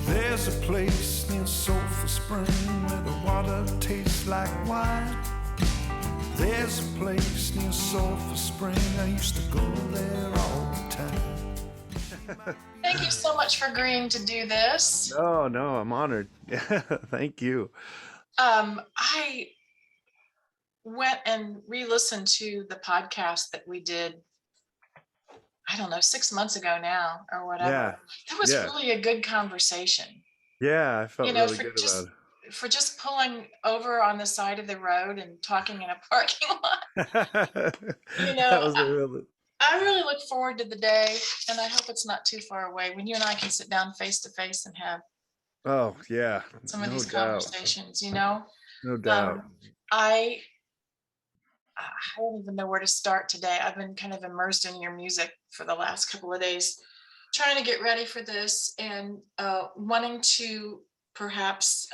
There's a place near Sulphur Spring where the water tastes like wine. There's a place near Sulphur Spring, I used to go there all the time. Thank you so much for agreeing to do this. No, I'm honored. Thank you. I went and re-listened to the podcast that we did, I don't know, 6 months ago now or whatever. Yeah. That was Yeah. really a good conversation. Yeah, I felt really good about For just pulling over on the side of the road and talking in a parking lot. it. That was a real... I really look forward to the day, and I hope it's not too far away when you and I can sit down face to face and have some of these conversations, No doubt. I don't even know where to start today. I've been kind of immersed in your music for the last couple of days, trying to get ready for this and wanting to perhaps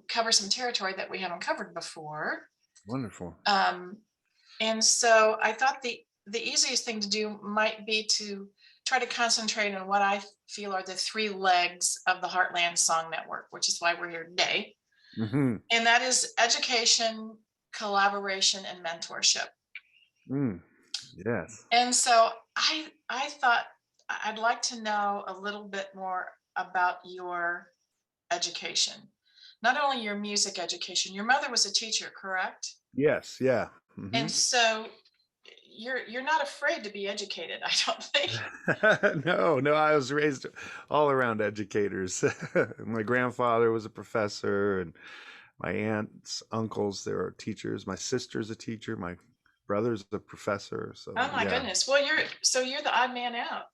cover some territory that we haven't covered before. Wonderful. And so I thought the easiest thing to do might be to try to concentrate on what I feel are the three legs of the Heartland Song Network, which is why we're here today. Mm-hmm. And that is education, collaboration, and mentorship. Yes. And so I thought I'd like to know a little bit more about your education, not only your music education. Your mother was a teacher, correct? Yes. Yeah. Mm-hmm. And so you're not afraid to be educated, I don't think. No, I was raised all around educators. My grandfather was a professor, and my aunts, uncles, they were teachers. My sister's a teacher. My brother's a professor. So oh my goodness. Well, you're the odd man out.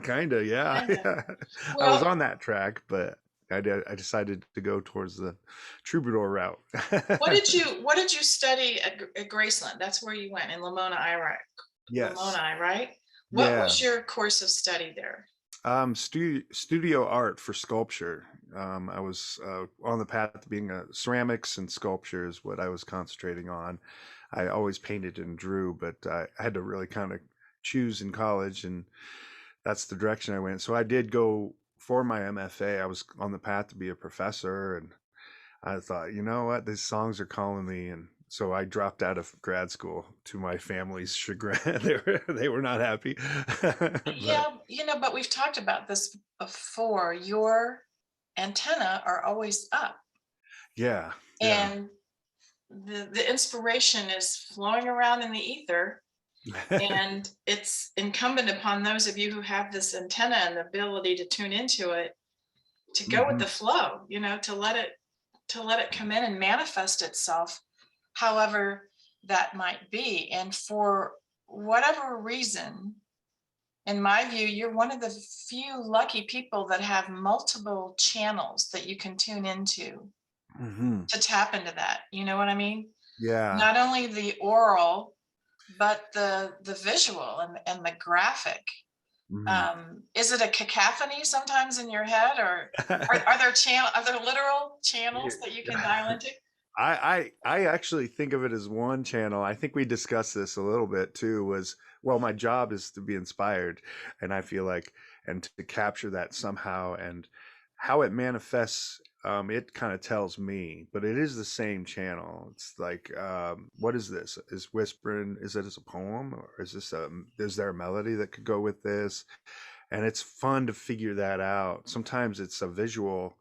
Kind of, yeah. Kinda. Well, I was on that track, but I decided to go towards the troubadour route. What did you study at Graceland? That's where you went, in Lamona, Iraq. Yes. Lamona, right? What was your course of study there? Studio art for sculpture. I was on the path to being ceramics and sculpture is what I was concentrating on. I always painted and drew, but I had to really kind of choose in college, and that's the direction I went. So I did go for my MFA. I was on the path to be a professor, and I thought, you know what, these songs are calling me, and so I dropped out of grad school to my family's chagrin. They were not happy. But we've talked about this before. Your antenna are always up. Yeah. And the inspiration is flowing around in the ether. And it's incumbent upon those of you who have this antenna and the ability to tune into it to go with the flow, to let it come in and manifest itself however that might be. And for whatever reason, in my view, you're one of the few lucky people that have multiple channels that you can tune into to tap into that. You know what I mean? Yeah. Not only the oral, but the visual and the graphic. Is it a cacophony sometimes in your head, or are there literal channels that you can dial into? I actually think of it as one channel. I think we discussed this a little bit too, my job is to be inspired, and I feel like, and to capture that somehow, and how it manifests, it kind of tells me, but it is the same channel. It's like, what is this? Is whispering, is it as a poem, or is there a melody that could go with this? And it's fun to figure that out. Sometimes it's a visual,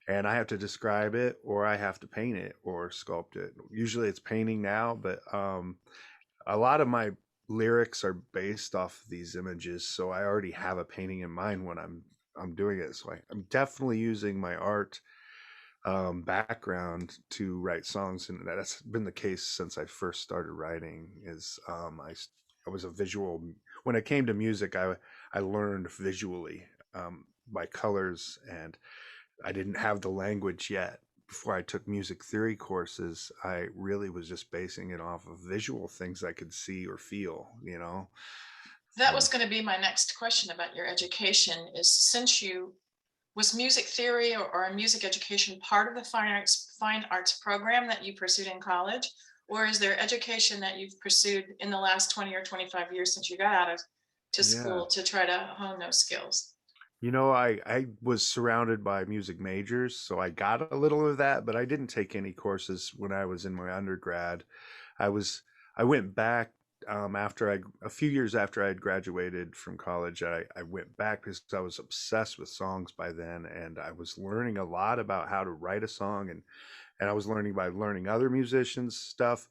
and I have to describe it, or I have to paint it or sculpt it. Usually it's painting now, but a lot of my lyrics are based off of these images, so I already have a painting in mind when I'm doing it. So I'm definitely using my art background to write songs, and that's been the case since I first started writing. I was a visual. When it came to music, I learned visually by colors, and I didn't have the language yet. Before I took music theory courses, I really was just basing it off of visual things I could see or feel, That was going to be my next question about your education, is since was music theory or music education part of the fine arts program that you pursued in college, or is there education that you've pursued in the last 20 or 25 years since you got out of school to try to hone those skills? I was surrounded by music majors, so I got a little of that, but I didn't take any courses when I was in my undergrad. I was I went back after a few years after I had graduated from college. I went back because I was obsessed with songs by then, and I was learning a lot about how to write a song, and I was learning by learning other musicians stuff,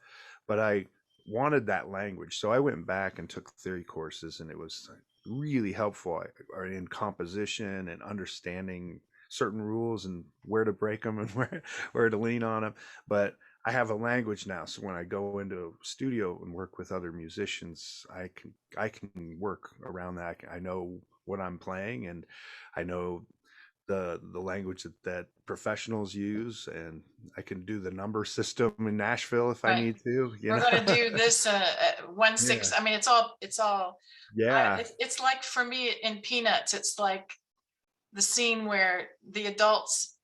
but I wanted that language. So I went back and took theory courses, and it was really helpful in composition and understanding certain rules and where to break them and where to lean on them. But I have a language now, so when I go into a studio and work with other musicians, I can work around that. I know what I'm playing, and I know the language that professionals use, and I can do the number system in Nashville if I Right. need to, We're going to do this 1/6. Yeah. I mean, it's all. Yeah. It's like for me in Peanuts, it's like the scene where the adults,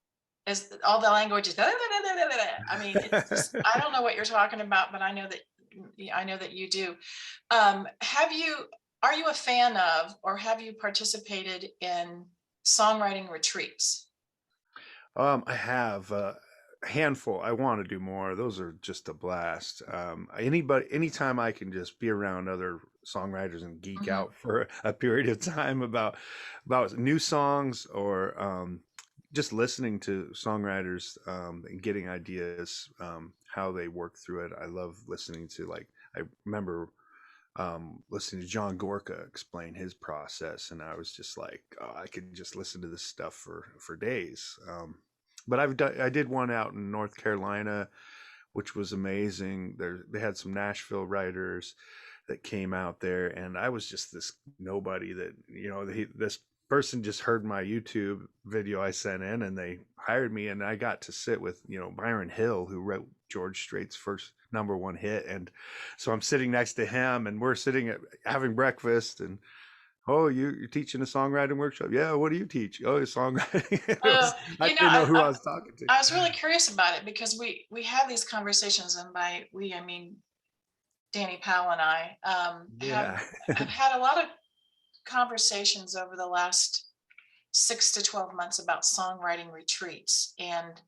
as all the language is. I mean, it's just, I don't know what you're talking about, but I know that you do. Have you? Are you a fan of, or have you participated in songwriting retreats? I have a handful. I want to do more. Those are just a blast. Anytime I can just be around other songwriters and geek Mhm. out for a period of time about new songs, or just listening to songwriters and getting ideas, how they work through it. I love listening to, like, I remember listening to John Gorka explain his process, and I was just like, oh, I could just listen to this stuff for days. But I did one out in North Carolina, which was amazing. They had some Nashville writers that came out there, and I was just this nobody that, this person just heard my YouTube video I sent in, and they hired me, and I got to sit with, Byron Hill, who wrote George Strait's first #1 hit. And so I'm sitting next to him, and we're sitting having breakfast, and, oh, you're teaching a songwriting workshop? Yeah. What do you teach? Oh, songwriting. Uh, I you know, didn't know who I was talking to. I was really curious about it because we have these conversations, and by we I mean Danny Powell and I Yeah. have had a lot of conversations over the last 6 to 12 months about songwriting retreats and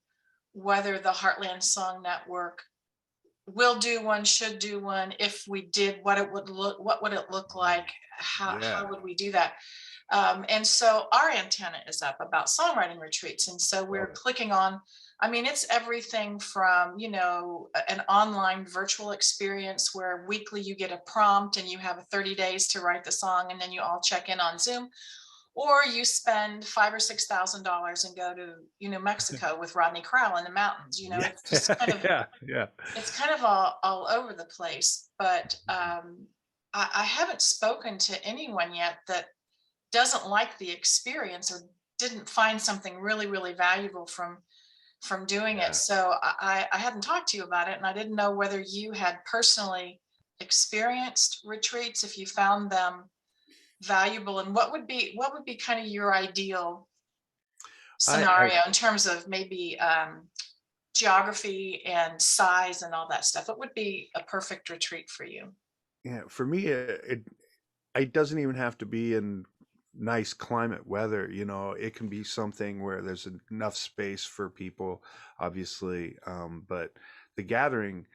whether the Heartland Song Network will do one, should do one. If we did, what would it look like? Yeah. How would we do that? And so our antenna is up about songwriting retreats. And so Love we're it. clicking on, I mean, it's everything from, an online virtual experience where weekly you get a prompt and you have 30 days to write the song, and then you all check in on Zoom, or you spend $5,000 or $6,000 and go to, Mexico with Rodney Crowell in the mountains. Yeah. It's just kind of, Yeah. Yeah. it's kind of all over the place. But I haven't spoken to anyone yet that doesn't like the experience or didn't find something really, really valuable from doing it. Yeah. So I hadn't talked to you about it, and I didn't know whether you had personally experienced retreats, if you found them valuable, and what would be kind of your ideal I scenario in terms of maybe geography and size and all that stuff. What would be a perfect retreat for you? Yeah, for me, it doesn't even have to be in nice climate weather. It can be something where there's enough space for people, obviously. But the gathering,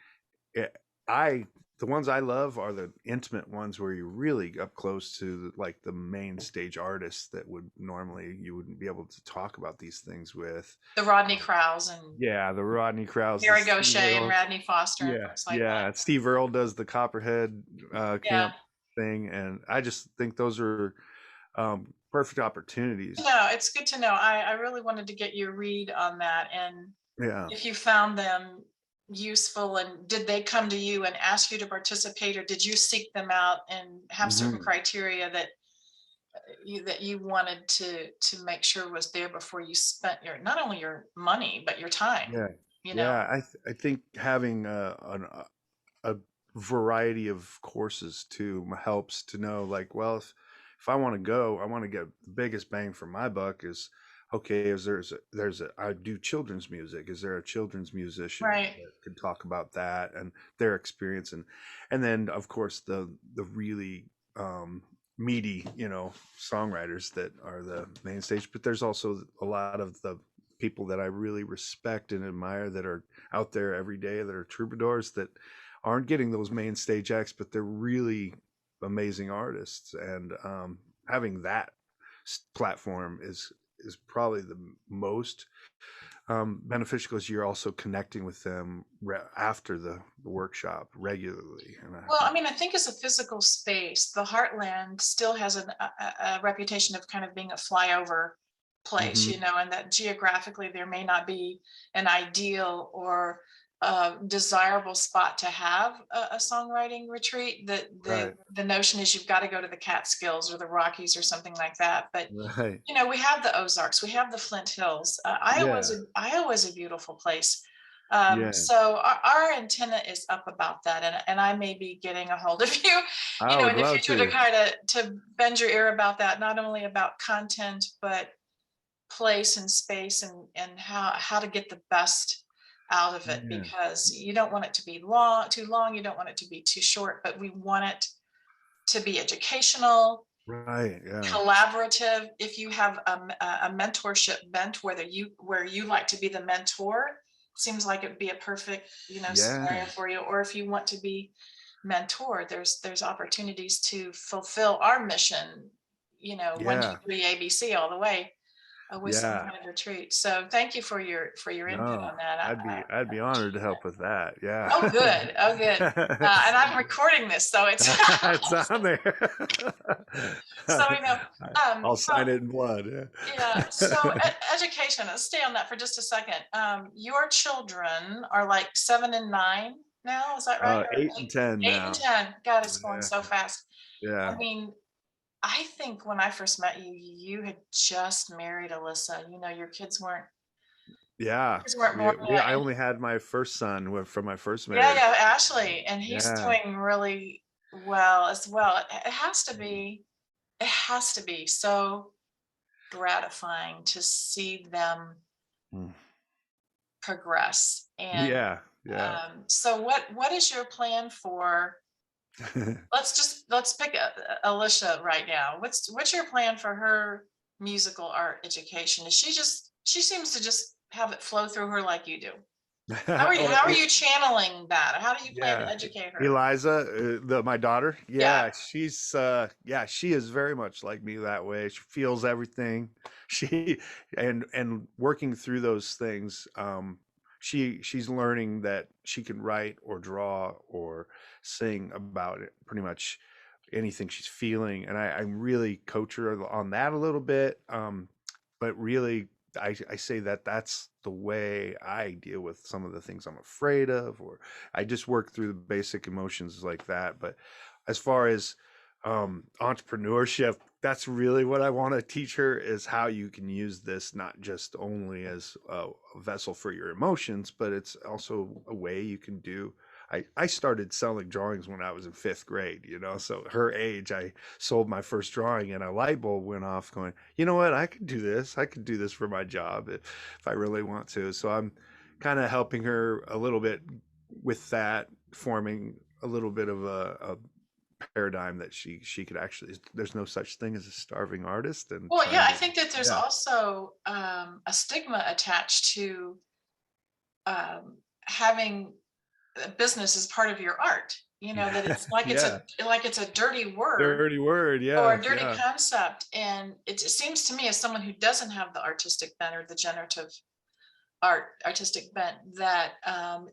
it, I the ones I love are the intimate ones where you're really up close to, like, the main stage artists that would normally you wouldn't be able to talk about these things with. The Rodney Crowells and Yeah, the Rodney Crowells, the Gary Steve Gaucher and Earles. Radney Foster and Yeah, folks like that. yeah. Steve Earle does the Copperhead Yeah. camp thing, and I just think those are perfect opportunities. No, it's good to know. I really wanted to get your read on that, and Yeah. if you found them useful, and did they come to you and ask you to participate, or did you seek them out and have certain Hmm. criteria that you wanted to make sure was there before you spent your, not only your money but your time, Yeah. you know? Yeah. I think having a variety of courses too helps to know, like, well, if I want to go, I want to get the biggest bang for my buck. Is okay, is I do children's music. Is there a children's musician Right. that could talk about that and their experience? And then, of course, the really meaty, songwriters that are the main stage, but there's also a lot of the people that I really respect and admire that are out there every day that are troubadours that aren't getting those main stage acts, but they're really amazing artists. And having that platform is probably the most beneficial, because you're also connecting with them after the workshop regularly. And Well, I mean, I think as a physical space, the Heartland still has a reputation of kind of being a flyover place, Mhm. and that geographically there may not be an ideal or desirable spot to have a songwriting retreat. Right, The notion is you've got to go to the Catskills or the Rockies or something like that. But right, we have the Ozarks, we have the Flint Hills. yeah, Iowa's a beautiful place. yeah. So our antenna is up about that, and I may be getting a hold of you, I would in the love future to to. kind of to bend your ear about that, not only about content, but place and space, and how to get the best out of it, Yeah, because you don't want it to be too long, you don't want it to be too short, but we want it to be educational, right, yeah, collaborative. If you have a mentorship bent, where you like to be the mentor, seems like it would be a perfect scenario yeah, for you. Or if you want to be mentored, there's opportunities to fulfill our mission, one, two, yeah, three, ABC all the way, with some yeah. kind of retreat. So thank you for your input No, on that. I'd be honored to help with that. Yeah. Oh, good. Oh, good. And I'm recording this, so it's It's on there. so I'll so sign it in blood. yeah. So Yeah. education. Let's stay on that for just a second. Your children are like 7 and 9 now. Is that right? Or 8 and 10 8 and now. 10. God, it's going Yeah. so fast. Yeah. I mean, I think when I first met you, you had just married Alyssa. Your Yeah. kids weren't born We yet. I only had my first son from my first Yeah, marriage. yeah, Ashley, and he's Yeah. doing really well as well. It has to be. It has to be so gratifying to see them Mm. progress. And Yeah. Yeah. so what is your plan for, let's pick Alicia right now. What's your plan for her musical art education? Is she seems to just have it flow through her like you do. Oh, How are you channeling that? How do you plan to yeah. educate her? Eliza, my daughter. Yeah. Yeah, she is very much like me that way. She feels everything. She and working through those things, she's learning that she can write or draw or sing about it, pretty much anything she's feeling. And I really coach her on that a little bit. But really, I say that that's the way I deal with some of the things I'm afraid of, or I just work through the basic emotions like that. But as far as entrepreneurship, that's really what I want to teach her, is how you can use this not just only as a vessel for your emotions, but it's also a way you can do. I started selling drawings when I was in fifth grade, so her age, I sold my first drawing and a light bulb went off going, you know what, I could do this. I could do this for my job if I really want to. So I'm kind of helping her a little bit with that, forming a little bit of a paradigm that she could actually, there's no such thing as a starving artist, and Well, yeah, trying I to, think that there's yeah, also a stigma attached to having a business as part of your art. That it's like yeah, it's a dirty word dirty word, or yeah, a dirty yeah, concept. And it seems to me, as someone who doesn't have the artistic bent or the generative artistic bent, that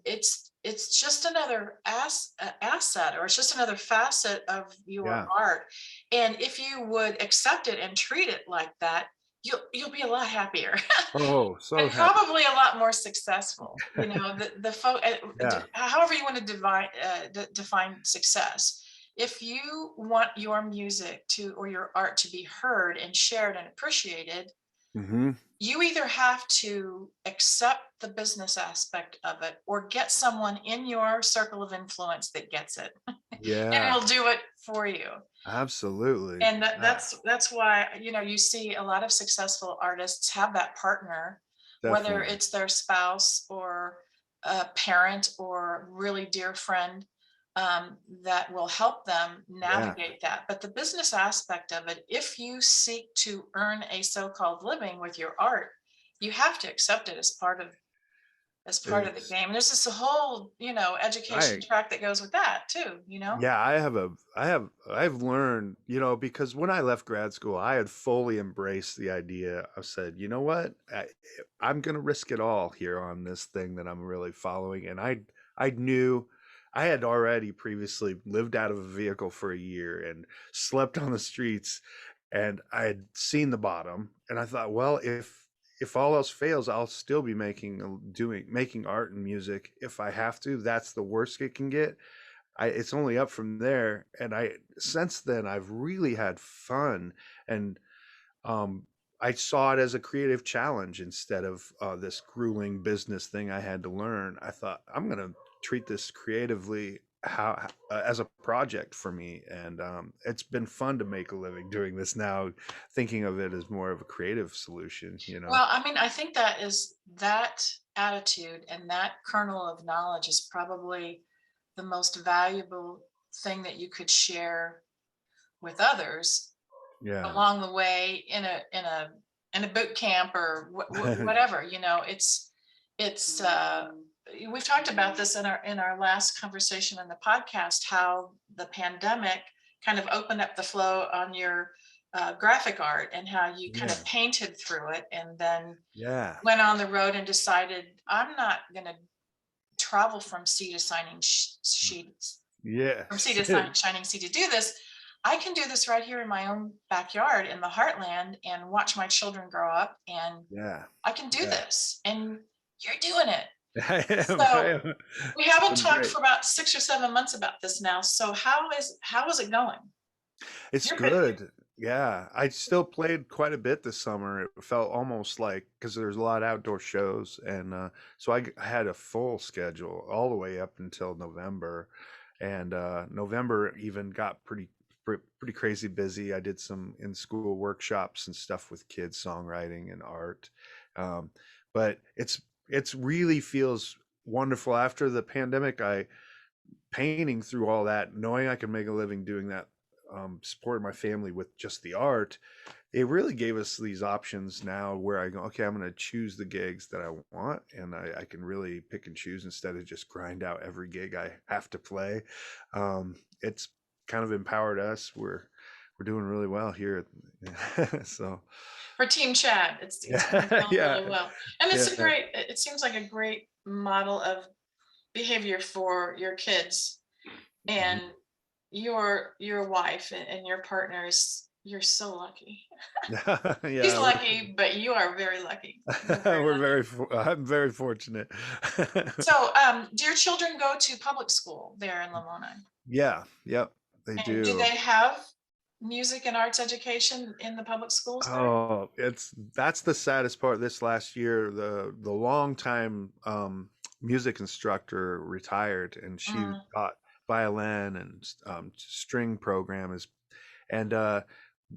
it's just another asset, or it's just another facet of your yeah. art. And if you would accept it and treat it like that, you'll be a lot happier. Oh, so And happy. probably a lot more successful. Yeah. However you want to define success. If you want your music or your art to be heard and shared and appreciated, Hmm. you either have to accept the business aspect of it, or get someone in your circle of influence that gets it, and Yeah, will do it for you. absolutely. And Yeah, that's why you see a lot of successful artists have that partner, whether definitely. it's their spouse or a parent or really dear friend. that will help them Yeah. navigate that. But the business aspect of it, if you seek to earn a so-called living with your art, you have to accept it as part of the It's game. And there's this whole, education I track that goes with that too, Yeah, I've learned, because when I left grad school, I had fully embraced the idea. I said, you know what? I'm going to risk it all here on this thing that I'm really following. And I knew I had already previously lived out of a vehicle for a year and slept on the streets, and I had seen the bottom. And I thought, well, if all else fails, I'll still be making art and music if I have to. That's the worst it can get. It's only up from there. And since then I've really had fun, and um, I saw it as a creative challenge instead of this grueling business thing I had to learn. I thought, I'm going to treat this creatively, how as a project for me, and it's been fun to make a living doing this now, thinking of it as more of a creative solution. Well, I mean, I think that attitude and that kernel of knowledge is probably the most valuable thing that you could share with others Yeah. along the way in a boot camp or whatever. It's we've talked about this in our last conversation in the podcast, how the pandemic kind of opened up the flow on your graphic art, and how you kind Yeah. of painted through it and then Yeah. went on the road and decided, I'm not going to travel from sea to shining sheets, from sea Yes. to shining sea to do this. I can do this right here in my own backyard in the Heartland and watch my children grow up, and Yeah. I can do Yeah. this. And you're doing it. I am. I So am. we It's haven't been talked great. for about 6 or 7 months about this now. So how is it going? It's You're busy. good. Yeah, I still played quite a bit this summer. It felt almost like, because there's a lot of outdoor shows, and so I had a full schedule all the way up until November, and November even got pretty crazy busy. I did some in-school workshops and stuff with kids, songwriting and art, um, but it's really feels wonderful after the pandemic. I painting through all that, knowing I could make a living doing that, supporting my family with just the art, it really gave us these options now where I go, okay, I'm going to choose the gigs that I want, and I can really pick and choose instead of just grind out every gig I have to play. It's kind of empowered us. We're doing really well here. So For Team Chad, it's going yeah, really yeah, well. And yeah. it seems like a great model of behavior for your kids and Mhm. your wife and your partners. You're so lucky. He's Yeah, lucky, but you are very lucky. You're very we're lucky. I'm very fortunate. So, do your children go to public school there in Lamoni? Yeah, yep, they And do do. they have music and arts education in the public schools there? Oh, that's the saddest part. This last year, the longtime music instructor retired, and she Mm, taught violin and string programs, and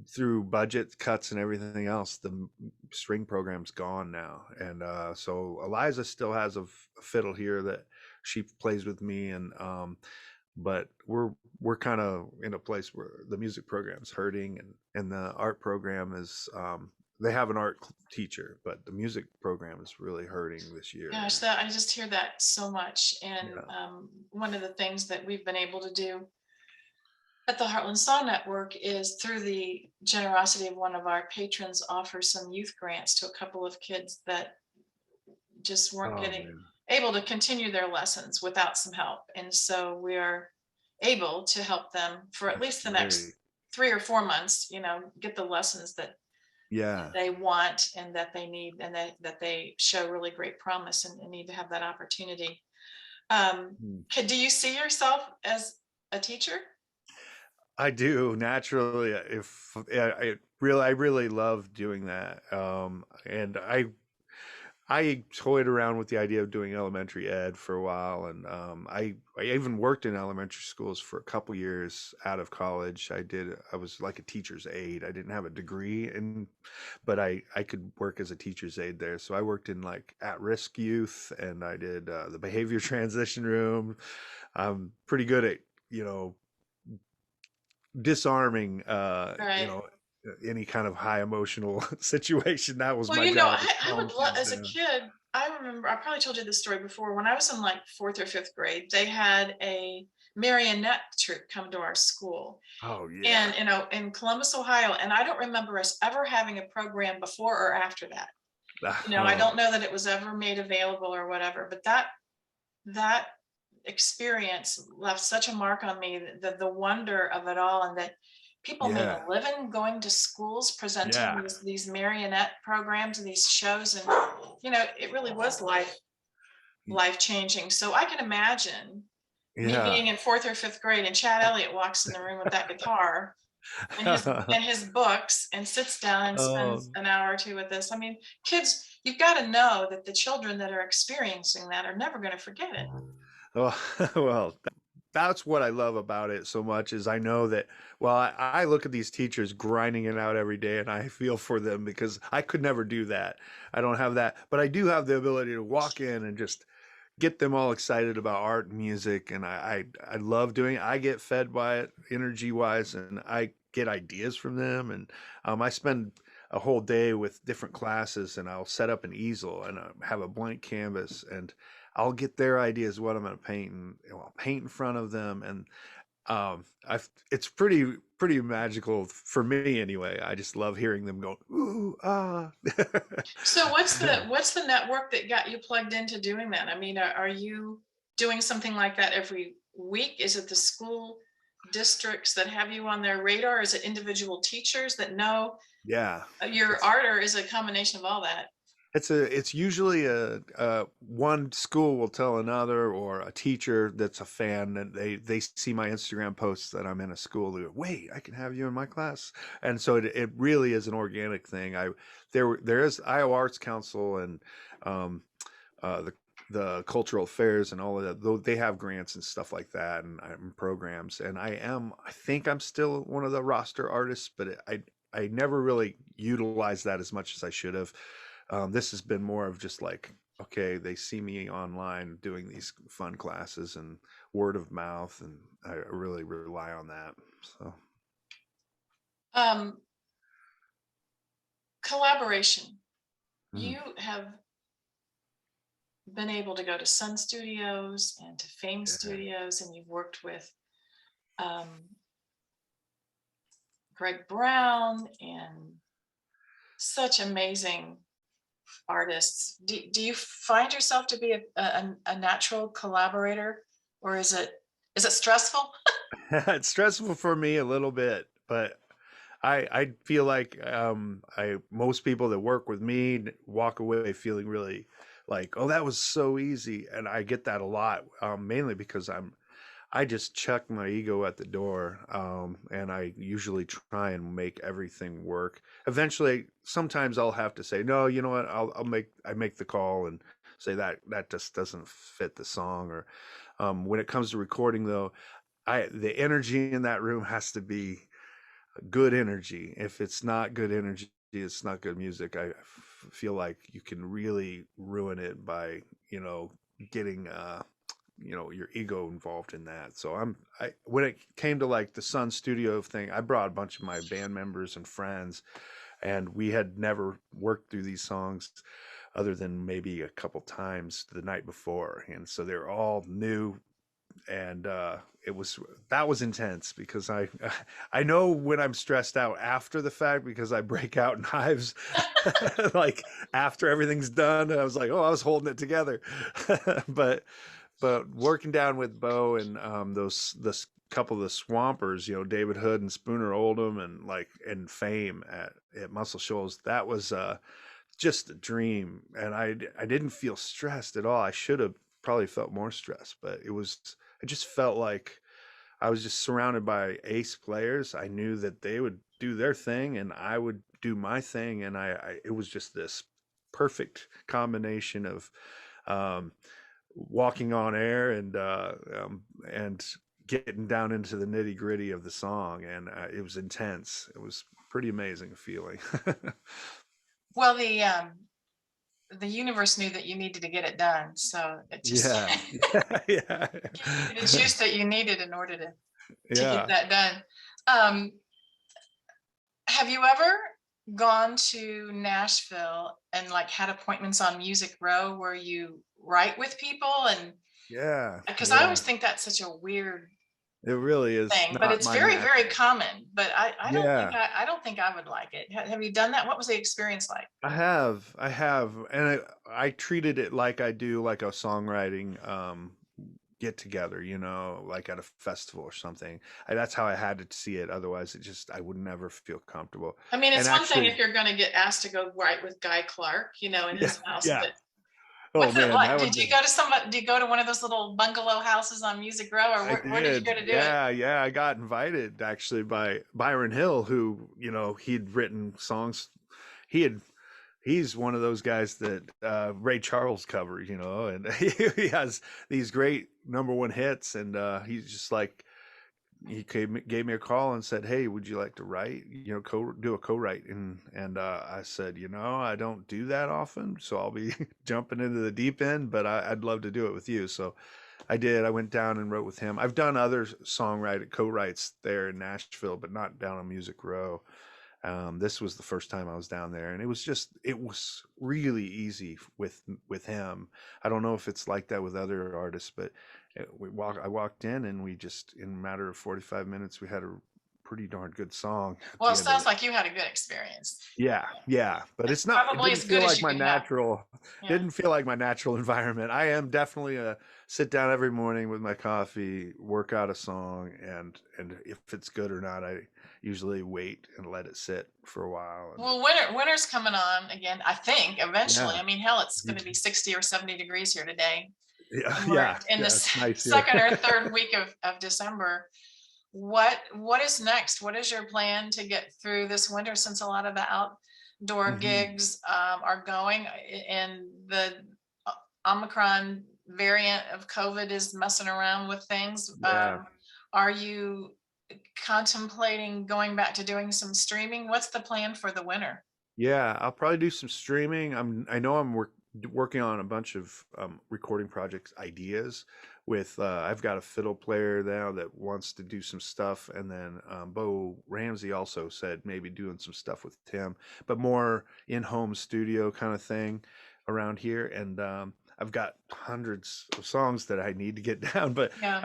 through budget cuts and everything else, the string program's gone now. And so Eliza still has a fiddle here that she plays with me, and but we're kind of in a place where the music program's hurting, and the art program is, they have an teacher, but the music program is really hurting this year. gosh, that I just hear that so much. And Yeah. one of the things that we've been able to do at the Heartland Song Network is, through the generosity of one of our patrons, offer some youth grants to a couple of kids that just weren't Oh getting man, able to continue their lessons without some help. And so we are able to help them for at that's least the great. next 3 or 4 months, get the lessons that Yeah. they want and that they need, and that they show really great promise and need to have that opportunity. Hmm. Do you see yourself as a teacher? I do naturally. If yeah, I really love doing that. And I toyed around with the idea of doing elementary ed for a while, and I even worked in elementary schools for a couple years out of college. I was like a teacher's aide. I didn't have a degree in, but I could work as a teacher's aide there. So I worked in like at-risk youth, and I did the behavior transition room. I'm pretty good at, you know, disarming, Right. any kind of high emotional situation. That was Well, my you know, job, to I calm would love, kids as a down. kid, I remember, I probably told you this story before. When I was in like fourth or fifth grade, they had a marionette troupe come to our school, Oh and, yeah. in Columbus, Ohio. And I don't remember us ever having a program before or after that. I Oh don't know that it was ever made available or whatever, but that experience left such a mark on me, the wonder of it all, and that people made yeah. a living going to schools presenting Yeah. these marionette programs and these shows. And it really was life changing. So I can imagine me Yeah. being in fourth or fifth grade, and Chad Elliott walks in the room with that guitar and his books, and sits down and Oh, spends an hour or two with us. I mean, kids, you've got to know that the children that are experiencing that are never going to forget it. well, well, that's what I love about it so much is I know that, well, I look at these teachers grinding it out every day and I feel for them because I could never do that. I don't have that, but I do have the ability to walk in and just get them all excited about art and music. And I love doing it. I get fed by it energy wise and I get ideas from them. And I spend a whole day with different classes and I'll set up an easel and have a blank canvas and I'll get their ideas what I'm going to paint and I'll paint in front of them. And it's pretty magical for me anyway. I just love hearing them go, ooh, ah. So what's the network that got you plugged into doing that? I mean, are you doing something like that every week? Is it the school districts that have you on their radar? Is it individual teachers that know Yeah. your It's art, or is it a combination of all that? it's usually a one school will tell another or a teacher that's a fan and they see my Instagram posts that I'm in a school. They go, wait, I can have you in my class, and so it really is an organic thing. There is Iowa Arts Council and um, the cultural affairs and all of that. Though they have grants and stuff like that and programs, and I think I'm still one of the roster artists, but I never really utilized that as much as I should have. This has been more of just like, okay, they see me online doing these fun classes and word of mouth, and I really rely on that. So, Um, Collaboration. mm, You have been able to go to Sun Studios and to Fame yeah, Studios, and you've worked with um, Greg Brown and such amazing artists. Do you find yourself to be a natural collaborator, or is it stressful? it's stressful for me a little bit, but I feel like I most people that work with me walk away feeling really like, oh, that was so easy, and I get that a lot, mainly because I just chuck my ego at the door, and I usually try and make everything work. Eventually, sometimes I'll have to say, no, you know what? I make the call and say that just doesn't fit the song. Or when it comes to recording, though, the energy in that room has to be good energy. If it's not good energy, it's not good music. I feel like you can really ruin it by getting your ego involved in that. So I when it came to like the Sun Studio thing, I brought a bunch of my band members and friends, and we had never worked through these songs other than maybe a couple times the night before, and so they're all new. And it was that was intense because I know when I'm stressed out after the fact because I break out in hives like after everything's done. I was like, oh, I was holding it together. but working down with Bo and this couple of the Swampers, David Hood and Spooner Oldham and Fame at Muscle Shoals, that was just a dream. And I didn't feel stressed at all. I should have probably felt more stressed, but I just felt like I was just surrounded by ace players. I knew that they would do their thing and I would do my thing, and it was just this perfect combination of um, walking on air and getting down into the nitty gritty of the song, and it was intense. It was pretty amazing feeling. Well, the the universe knew that you needed to get it done. So it just Yeah. Yeah. gave you the juice that you needed in order to get Yeah. that done. Have you ever gone to Nashville and like had appointments on Music Row where you write with people? And Yeah. because I Yeah. always think that's such a weird It really is thing, but not it's my very, very natural. common. But Yeah. I don't think I would like it. Have you done that? What was the experience like? I have, and I treated it like I do like a songwriting get together, you know, like at a festival or something. That's how I had to see it. Otherwise, I would never feel comfortable. I mean, And it's one thing actually, if you're going to get asked to go write with Guy Clark, you know, in yeah, his house, yeah. but Oh what's it man, like? that would have been. Did you go to one of those little bungalow houses on Music Row, or I where did you did. go to do it? Yeah, yeah. I got invited actually by Byron Hill, who, you know, he'd written songs. He had he's one of those guys that Ray Charles covered, you know, and he has these great number one hits, and he's just like gave me a call and said, "Hey, would you like to write? You know, do a co-write?" And I said, "You know, I don't do that often, so I'll be jumping into the deep end, but I'd love to do it with you." So I did. I went down and wrote with him. I've done other songwriting co-writes there in Nashville, but not down on Music Row. This was the first time I was down there, and it was really easy with him. I don't know if it's like that with other artists, but I walked in, and we just in a matter of 45 minutes we had a pretty darn good song at Well, the it end of sounds it. like you had a good experience. Yeah, yeah, but It's it's not. It probably didn't as good feel as like you my could have. natural. Yeah. Didn't feel like my natural environment. I am definitely a sit down every morning with my coffee, work out a song, and if it's good or not, I usually wait and let it sit for a while. And Well, winter's coming on again, I think, eventually. yeah, I mean, hell, it's me going to too. be 60 or 70 degrees here today. Yeah, And we're yeah, in the yeah. It's nice here. second or third week of December. What is next? What is your plan to get through this winter, since a lot of the outdoor Hmm. gigs are going, and the Omicron variant of COVID is messing around with things? Yeah, Are you contemplating going back to doing some streaming? What's the plan for the winter? yeah. I'll probably do some streaming. I know working on a bunch of recording projects ideas with I've got a fiddle player now that wants to do some stuff, and then Bo Ramsey also said maybe doing some stuff with Tim, but more in-home studio kind of thing around here. And I've got hundreds of songs that I need to get down, but Yeah.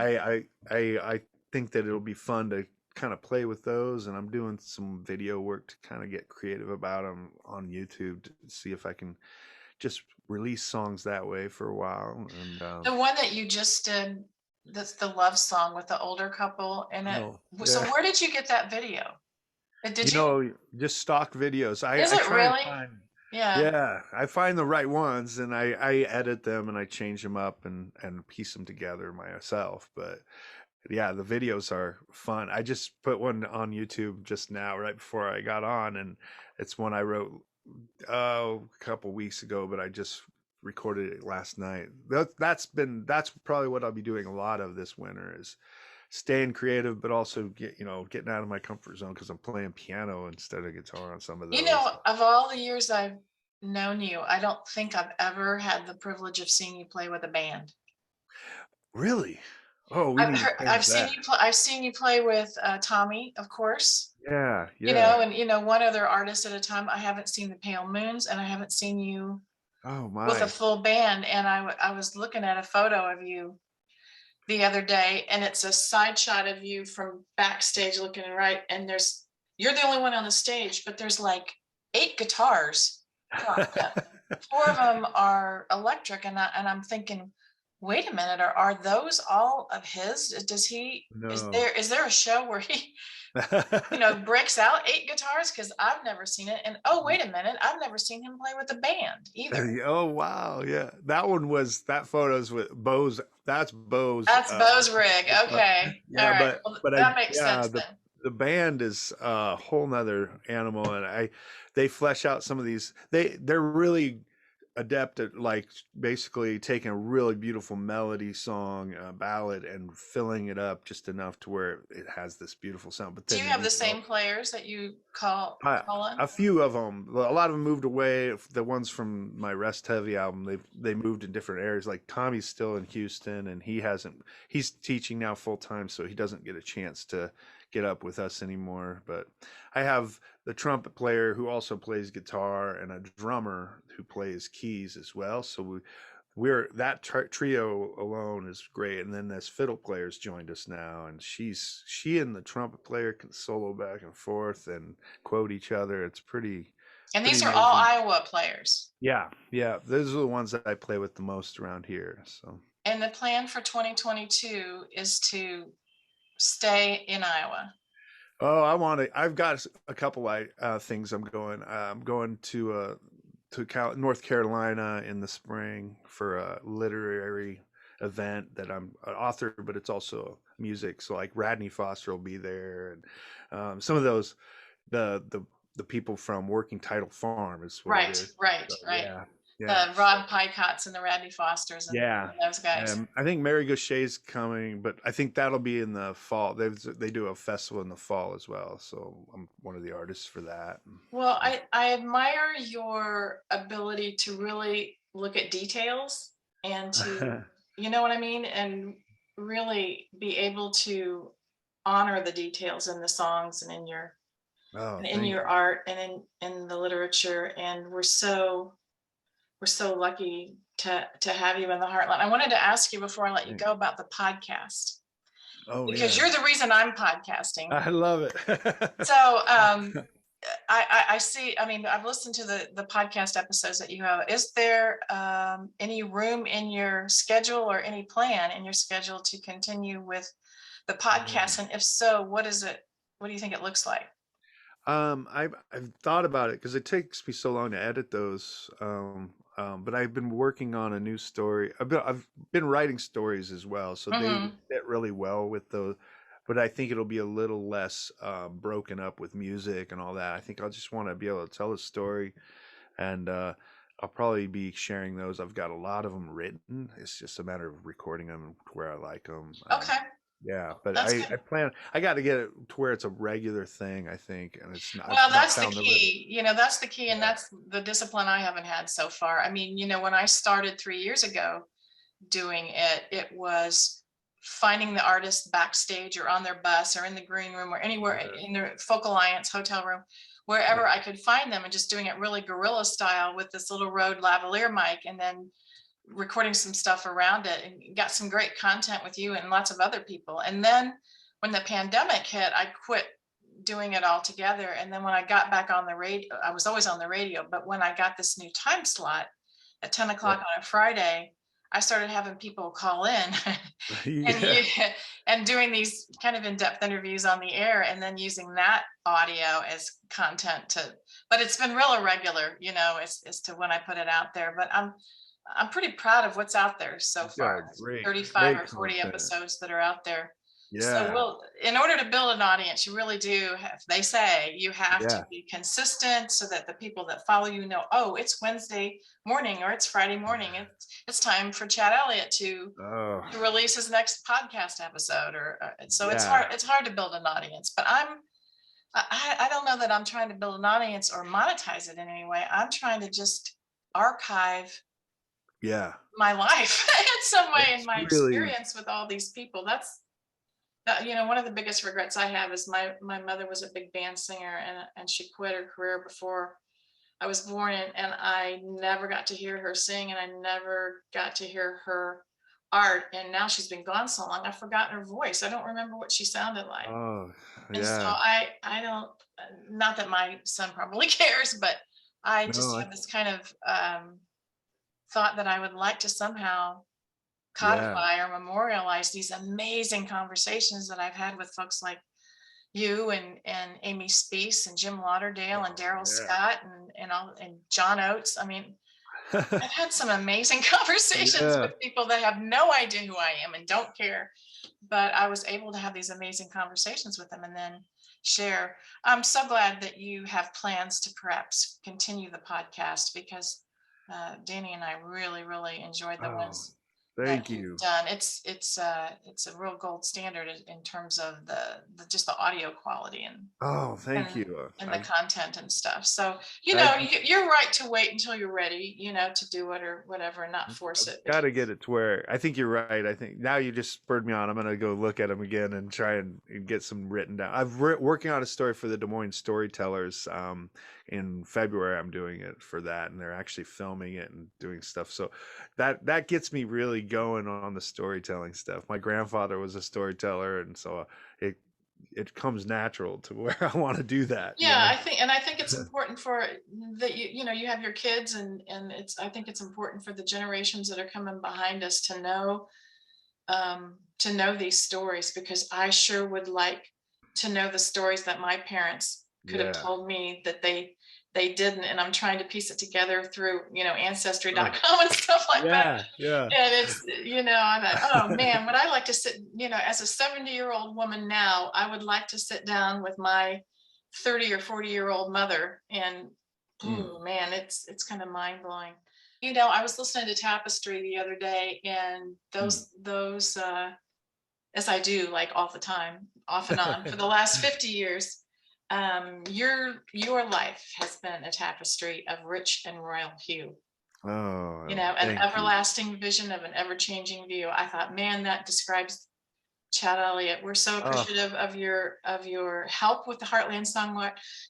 I think that it'll be fun to kind of play with those, and I'm doing some video work to kind of get creative about them on YouTube to see if I can just release songs that way for a while. And The one that you just did, that's the love song with the older couple in it. oh So yeah, where did you get that video? you Did you, know, just stock videos. is I it try and really? find, Yeah. yeah, I find the right ones, and I edit them and I change them up and piece them together myself. But yeah, the videos are fun. I just put one on YouTube just now, right before I got on, and it's one I wrote a couple weeks ago, but I just recorded it last night. That's probably what I'll be doing a lot of this winter is staying creative, but also getting out of my comfort zone because I'm playing piano instead of guitar on some of You those. know, of all the years I've known you, I don't think I've ever had the privilege of seeing you play with a band. Really? Oh, we need to change that. I've seen you play with Tommy, of course, Yeah, you yeah. know, and one other artist at a time. I haven't seen the Pale Moons, and I haven't seen you Oh with a my. full band. And I was looking at a photo of you the other day, and it's a side shot of you from backstage looking right, and you're the only one on the stage, but there's like 8 guitars propped up. 4 of them are electric, and I'm thinking, wait a minute, are those all of his? Does he, No. is there a show where he breaks out 8 guitars? Because I've never seen it. And oh, wait a minute, I've never seen him play with a band either. Oh wow, yeah. That photo's with Bo's. That's Bo's. That's Bo's rig. Okay. All Yeah, right. but Well, but I that makes yeah sense then. the band is a whole nother animal, and they flesh out some of these. They're really adept at like basically taking a really beautiful melody song, ballad, and filling it up just enough to where it has this beautiful sound. But Do you then have the same players that you call on? a few of them, a lot of them moved away. The ones from my Rest Heavy album, they moved in different areas. Like Tommy's still in Houston, and he's teaching now full time, so he doesn't get a chance to get up with us anymore. But I have the trumpet player who also plays guitar and a drummer who plays keys as well. So we're that trio alone is great. And then this fiddle player's joined us now, and she and the trumpet player can solo back and forth and quote each other. It's pretty And these pretty are all amazing. Iowa players. Yeah, those are the ones that I play with the most around here. So And the plan for 2022 is to stay in Iowa. oh, I've got a couple things I'm going. I'm going to North Carolina in the spring for a literary event that I'm an author, but it's also music. So like Radney Foster will be there, and some of those the people from Working Title Farm is what it Right, is. right, So, right. yeah. The Rob Pycotts and the Radney Fosters and those guys. I think Mary Gaucher's coming, but I think that'll be in the fall. They do a festival in the fall as well, so I'm one of the artists for that. Well, I admire your ability to really look at details and to, you know what I mean, and really be able to honor the details in the songs and in your Oh, in thank your you. art and in the literature. And we're so lucky to have you in the Heartland. I wanted to ask you before I let you go about the podcast, Oh because yeah, you're the reason I'm podcasting. I love it. So I see, I mean, I've listened to the podcast episodes that you have. Is there any room in your schedule or any plan in your schedule to continue with the podcast? And if so, what is it? What do you think it looks like? I've thought about it because it takes me so long to edit those. But I've been working on a new story. I've been writing stories as well, so they Hmm. fit really well with those. But I think it'll be a little less broken up with music and all that. I think I'll just want to be able to tell a story, and I'll probably be sharing those. I've got a lot of them written. It's just a matter of recording them to where I like them. Okay, Yeah, but that's I good. plan. I got to get it to where it's a regular thing. I think, and it's not. Well, I've not that's the found the rhythm. key. That's the key, and Yeah. that's the discipline I haven't had so far. I mean, when I started 3 years ago doing it, it was finding the artist backstage or on their bus or in the green room or anywhere in their Folk Alliance hotel room, wherever I could find them, and just doing it really guerrilla style with this little Rode lavalier mic, and then recording some stuff around it, and got some great content with you and lots of other people. And then when the pandemic hit, I quit doing it all together. And then when I got back on the radio, I was always on the radio, but when I got this new time slot at 10 o'clock on a Friday, I started having people call in Yeah. and doing these kind of in-depth interviews on the air, and then using that audio as content but it's been real irregular, as to when I put it out there. But I'm pretty proud of what's out there so You've got far. great, 35 great or 40 content. episodes that are out there. So Yeah. in order to build an audience, you really do they say you have Yeah. to be consistent, so that the people that follow you know, oh, it's Wednesday morning or it's Friday morning. It's time for Chad Elliott to Oh, release his next podcast episode. So it's yeah. hard to build an audience. But I don't know that I'm trying to build an audience or monetize it in any way. I'm trying to just archive Yeah. my life in some way, in It's my really, experience with all these people. That's one of the biggest regrets I have is my mother was a big band singer, and she quit her career before I was born, and I never got to hear her sing, and I never got to hear her art. And now she's been gone so long, I've forgotten her voice. I don't remember what she sounded like. oh, And so yeah. I don't, not that my son probably cares, but I just No, have this kind of thought that I would like to somehow yeah. codify or memorialize these amazing conversations that I've had with folks like you and Amy Speece and Jim Lauderdale and Daryl Yeah. Scott and John Oates. I mean, I've had some amazing conversations Yeah. with people that have no idea who I am and don't care, but I was able to have these amazing conversations with them and then share. I'm so glad that you have plans to perhaps continue the podcast, because Danny and I really, really enjoyed the Oh, ones thank that you've you. done. It's a real gold standard in terms of the just the audio quality Oh, thank and you. and the content and stuff. So, I you're right to wait until you're ready, to do it or whatever, and not force it. got to get it to where I think you're right. I think now you just spurred me on. I'm gonna go look at them again and try and get some written down. Working on a story for the Des Moines Storytellers. In February, I'm doing it for that, and they're actually filming it and doing stuff. So that gets me really going on the storytelling stuff. My grandfather was a storyteller, and so it comes natural to where I want to do that. Yeah, I think it's important for that you have your kids and I think it's important for the generations that are coming behind us to know these stories, because I sure would like to know the stories that my parents could have Yeah. told me that they didn't, and I'm trying to piece it together through ancestry.com and stuff like that. Yeah. And it's, I'm like, oh man, would I like to sit, as a 70-year-old woman now, I would like to sit down with my 30 or 40-year-old mother and, oh man, it's kind of mind blowing. I was listening to Tapestry the other day, and those as I do, like all the time, off and on, for the last 50 years, your life has been a tapestry of rich and royal hue. Oh, An thank you. everlasting vision of an ever-changing view. I thought, man, that describes Chad Elliott. We're so appreciative of your help with the Heartland Song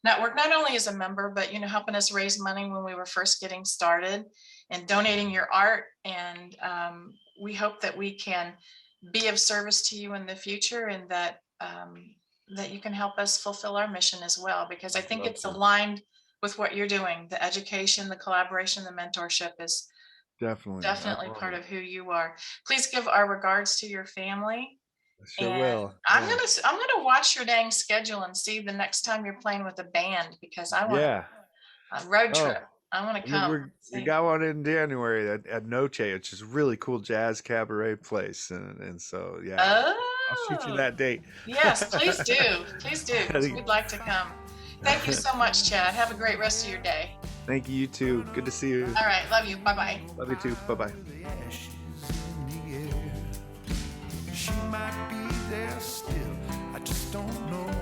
Network, not only as a member, but helping us raise money when we were first getting started, and donating your art. And we hope that we can be of service to you in the future, and that that you can help us fulfill our mission as well, because I think it's aligned with what you're doing. The education, the collaboration, the mentorship is definitely part of who you are. Please give our regards to your family. Sure And will. I'm gonna watch your dang schedule and see the next time you're playing with a band, because I want a road trip. I want to come. We got one in January at Noche, which is a really cool jazz cabaret place, and so I'll shoot you that date. Yes, please do. Please do, because we'd like to come. Thank you so much, Chad. Have a great rest of your day. Thank you, you too. Good to see you. All right. Love you. Bye-bye. Love you too. Bye-bye. She might be there still, I just don't know.